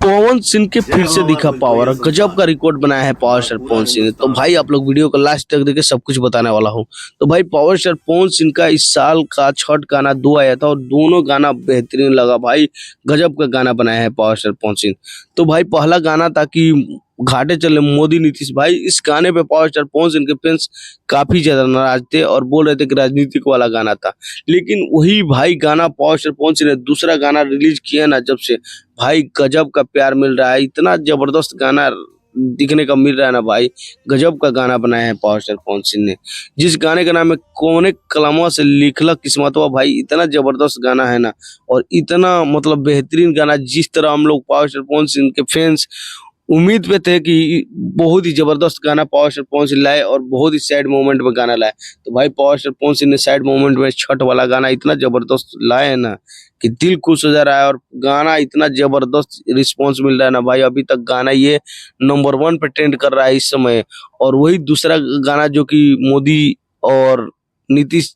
पवन सिंह के फिर से दिखा पावर, गजब का रिकॉर्ड बनाया है पावर स्टार पवन सिंह ने। तो भाई आप लोग वीडियो को लास्ट तक देखे, सब कुछ बताने वाला हूँ। तो भाई पावर स्टार पवन सिंह का इस साल का छठ गाना 2 आया था और दोनों गाना बेहतरीन लगा भाई। गजब का गाना बनाया है पावर स्टार पवन सिंह। तो भाई पहला गाना था कि घाटे चले मोदी नीतीश भाई। इस गाने पे पावर स्टार पवन सिंह के फैंस काफी ज्यादा नाराज थे और बोल रहे थे कि राजनीतिक वाला गाना था। लेकिन वही भाई गाना पावर स्टार पवन सिंह ने दूसरा गाना रिलीज किया ना, जब से भाई गजब का प्यार मिल रहा है। इतना जबरदस्त गाना दिखने का मिल रहा है ना भाई, गजब का गाना बनाया है पावर स्टार पवन सिंह ने। जिस गाने का नाम है कौने कलमवा से लिखला किस्मतवा भाई, इतना जबरदस्त गाना है ना, और इतना मतलब बेहतरीन गाना। जिस तरह हम लोग पावर स्टार पवन सिंह के फैंस उम्मीद पे थे कि बहुत ही जबरदस्त गाना पावर स्टार पवन सिंह लाए और बहुत ही सैड मोमेंट में गाना लाए, तो भाई पावर स्टार पवन सिंह ने सैड मोमेंट में छठ वाला गाना इतना जबरदस्त लाए है ना कि दिल खुश हो जा रहा है। और गाना इतना जबरदस्त रिस्पॉन्स मिल रहा है ना भाई, अभी तक गाना ये नंबर 1 पे ट्रेंड कर रहा है इस समय। और वही दूसरा गाना जो कि मोदी और नीतीश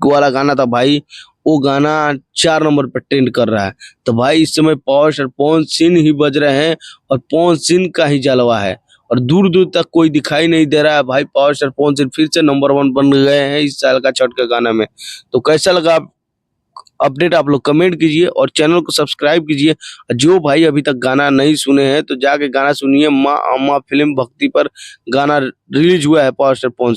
वाला गाना था भाई, वो गाना 4 नंबर पर ट्रेंड कर रहा है। तो भाई इस समय पावर स्टार पवन सिंह ही बज रहे हैं और पवन सिंह का ही जलवा है, और दूर दूर तक कोई दिखाई नहीं दे रहा है भाई। पावर स्टार पवन सिंह फिर से नंबर 1 बन गए हैं इस साल का छठ के गाना में। तो कैसा लगा अपडेट आप लोग कमेंट कीजिए और चैनल को सब्सक्राइब कीजिए। जो भाई अभी तक गाना नहीं सुने हैं तो जाके गाना सुनिए। माँ अम्मा फिल्म भक्ति पर गाना रिलीज हुआ है पावर स्टार पवन